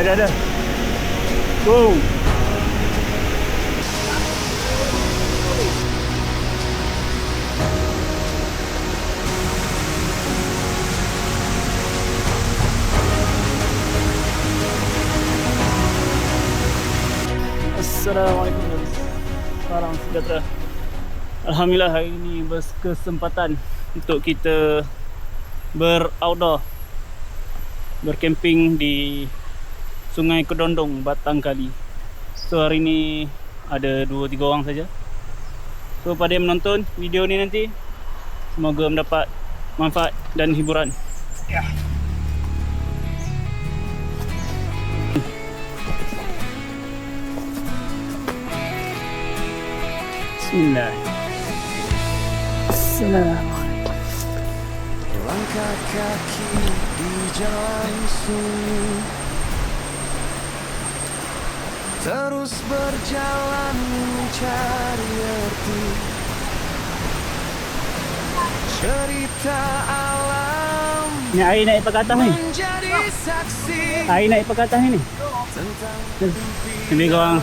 Ada. Go. Assalamualaikum guys. Salam sejahtera. Alhamdulillah hari ini berkesempatan untuk kita beroutdoor, bercamping di Sungai Kedondong, Batang Kali. So hari ni ada 2-3 orang saja. So pada yang menonton video ni nanti, semoga mendapat manfaat dan hiburan. Ya. Bismillah. Assalamualaikum. Langkah kaki di jalan sunyi, terus berjalan mencari arti cerita alam. Ni air naik ke atas ni. Menjadi saksi Air naik ke atas ni. tentang Lebih kurang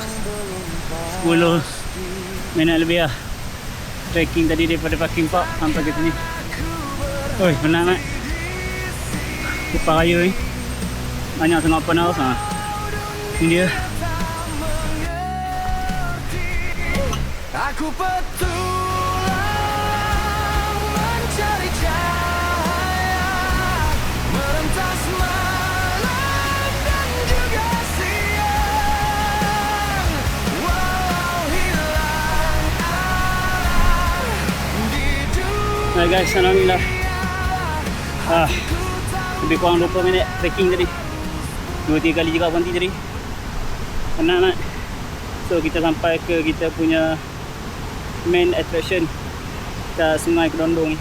10 minit lebih lah trekking tadi daripada parking park sampai ke sini. Oi, penat mat. Kupar raya ni banyak sangat panas ha. Ni dia. aku petualang mencari cahaya, merentas malam dan juga siang, walau hilang arah di dunia. Hai guys, alhamdulillah. Lebih kurang 20 minit trekking tadi. 2-3 kali juga berhenti tadi. Penat mat. So kita sampai ke kita punya main attraction kat Sungai Kedondong ni.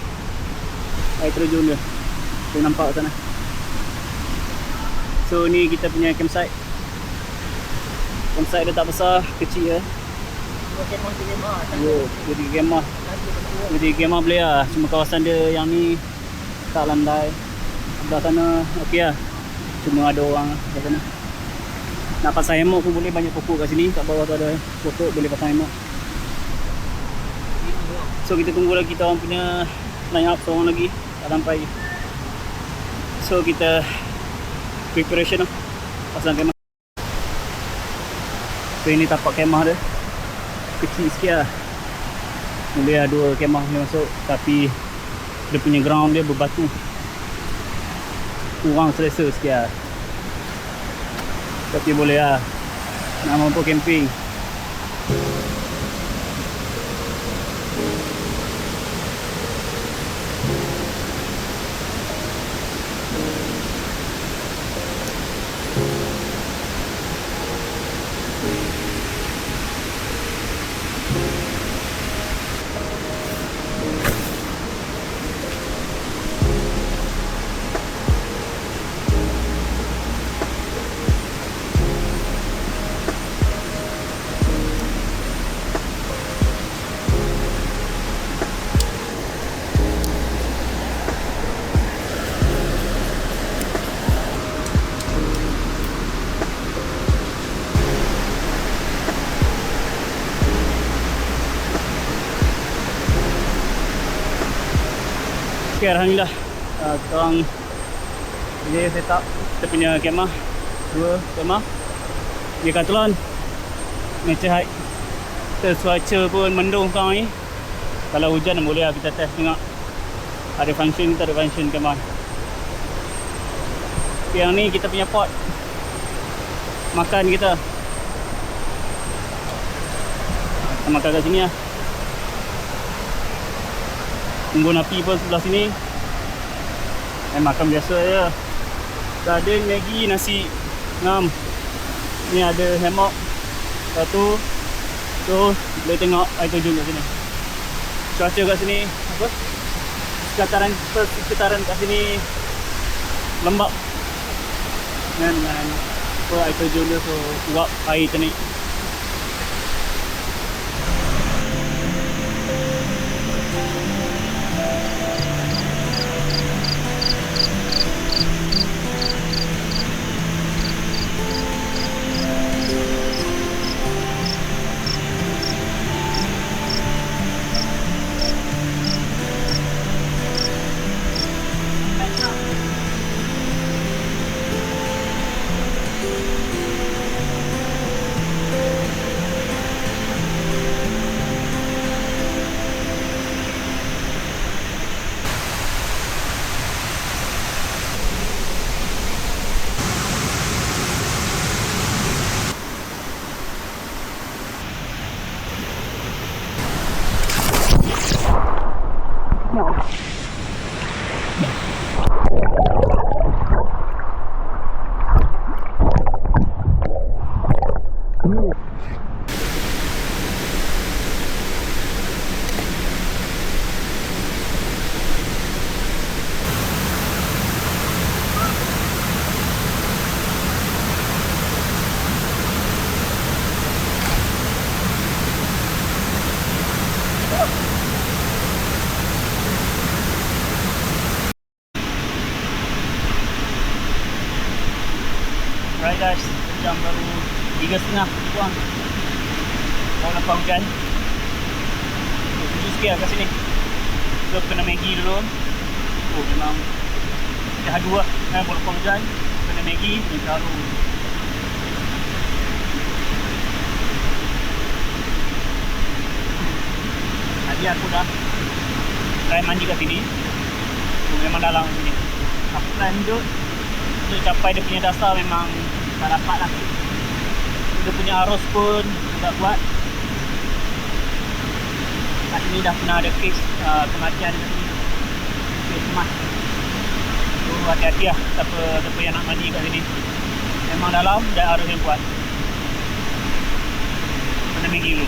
Air terjun dia. Boleh nampak kat sana. So ni kita punya campsite. Campsite dia tak besar, kecil je. Jadi kemah boleh lah. Cuma kawasan dia yang ni tak landai. Sebelah sana okey lah. Cuma ada orang kat sana. Nak pasang hemok pun boleh, banyak pokok kat sini. Kat bawah tu ada pokok, boleh pasang hemok. So kita tunggu lagi kita orang punya line up, seorang lagi tak sampai. So kita preparation lah, pasang kemah. So ini tapak kemah dia, kecil sikit lah. Boleh lah 2 kemah boleh masuk. Tapi dia punya ground dia berbatu, kurang selesa sikit lah. Tapi boleh lah, nak mampu camping. Okay, alhamdulillah. Sekarang dia set up kita punya kemah, 2 kemah. Dia Decathlon nature hike. Kita cuaca pun mendung sekarang ni. Kalau hujan boleh lah kita test tengok ada function kita, ada function kemah. Okay, yang ni kita punya pot makan kita. Kita makan kat sini lah. Unggun api pun sebelah sini. Makan biasa je. Sardin, Maggi, nasi, ngam. Ni ada hemok. Satu. So boleh tengok air terjun kat sini. Cuaca kat sini apa? Sekitaran kat sini lembap. Dan air terjun dia, so uap air ternaik. 3.5 kurang. Kalau lepas hujan 7 sikit lah kat sini. So kena Maggi dulu. Oh memang dah haru lah. Kalau lepas hujan kena Maggi dan haru. Tadi aku dah try mandi kat sini. Oh, memang dalam sini. Aku plan duduk untuk capai dia punya dasar memang tak dapat lah. Dia punya arus pun tak kuat. Kat sini dah pernah ada kes kematian kat sini. Kes emas. So hati-hati lah siapa yang nak mandi kat sini. Memang dalam dan arus yang kuat. Kena Maggi dulu.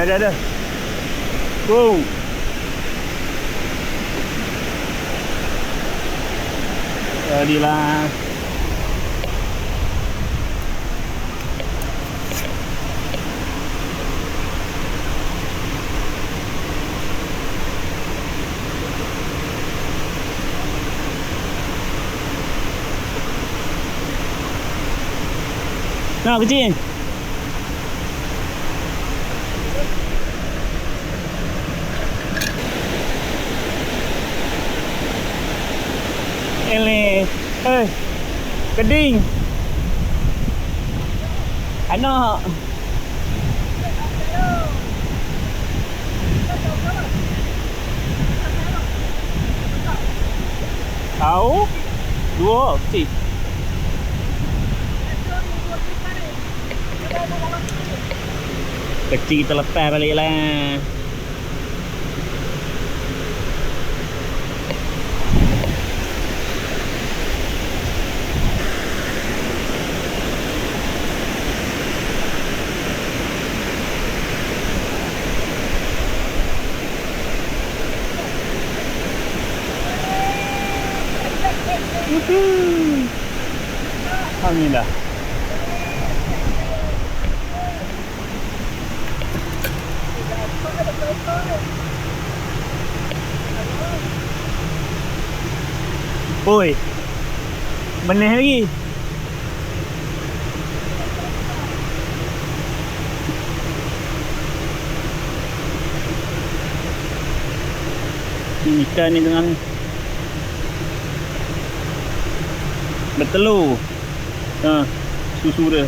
Dah. Wow. Jadilah. Nak kecil. Ele, keding. Anak. Tahu? Dua, kecil. Kecil kita lepas balik lah. Alhamdulillah. Oi. Benih lagi. Ikan ni dengan bertelur. Susu dia.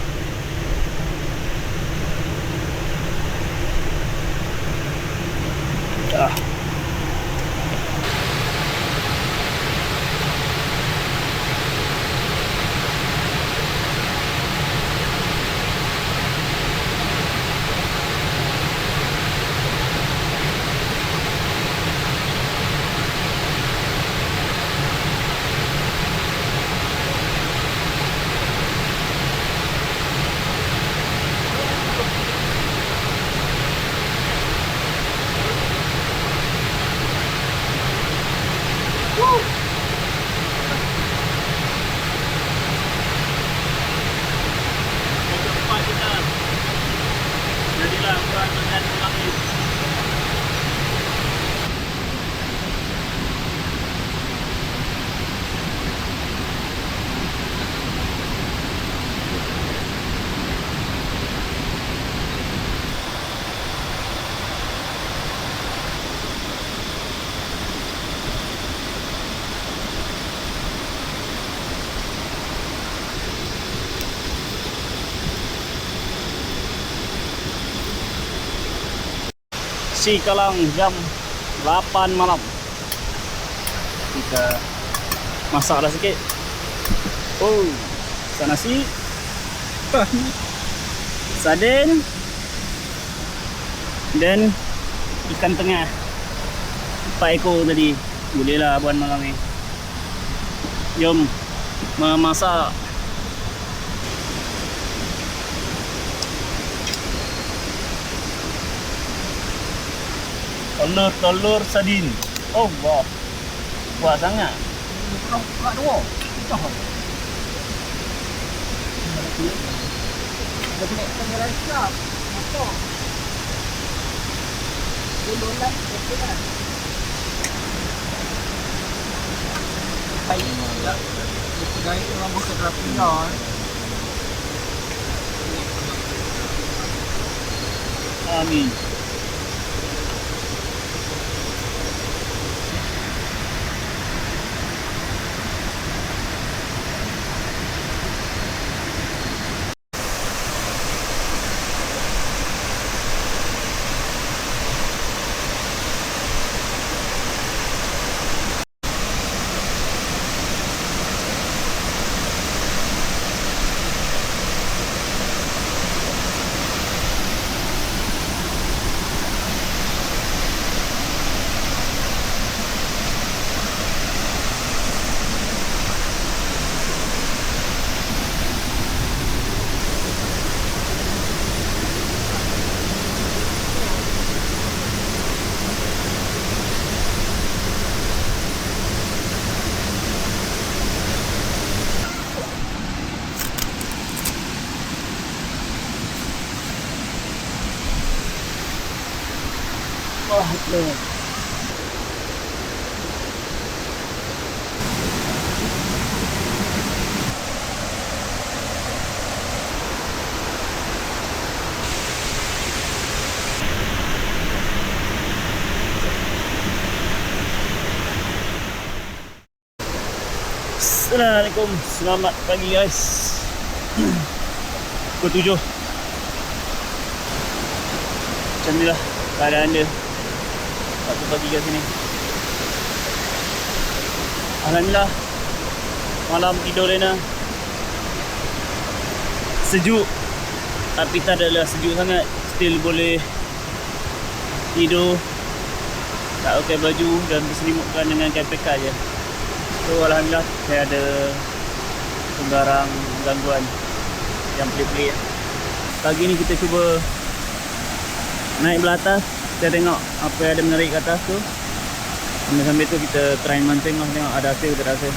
Sikalang jam 8 malam. Kita masak dah sikit. Oh, nasi, sarden dan ikan tengah 4 ekor tadi. Bolehlah buat malam ni. Jom memasak Telur sardin. Oh, wah. Kuat sangat. Buka dua. Dah kena kamera siap. Apa? Dulu lah, okey lah. Baik. Ya. Itu guys, orang buka terapi lah. Amin. Wah, betul. Assalamualaikum. Selamat pagi guys. Pukul 7. Macam ni lah keadaan dia waktu pagi kat sini. Alhamdulillah, malam tidur Lena sejuk, tapi tak adalah sejuk sangat. Still boleh tidur, tak pakai baju dan berselimutkan dengan kain peka je. So Alhamdulillah, saya ada sembarang gangguan yang pelik-pelik. Pagi ni kita cuba naik belah atas. Kita tengok apa yang ada menarik ke atas tu. Sambil-sambil tu kita try mancing lah, tengok ada hasil ke tak ada hasil.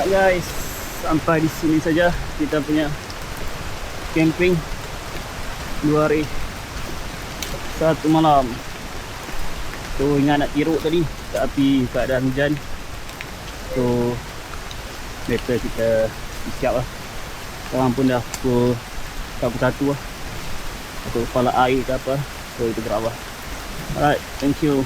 Alright guys, sampai di sini saja kita punya camping 2 hari 1 malam. So ingat nak tiruk tadi, tapi keadaan hujan. So better kita siap lah. Sekarang pun dah pukul 1 lah, atau kepala air ke apa. So itu gerak lah. Alright, thank you.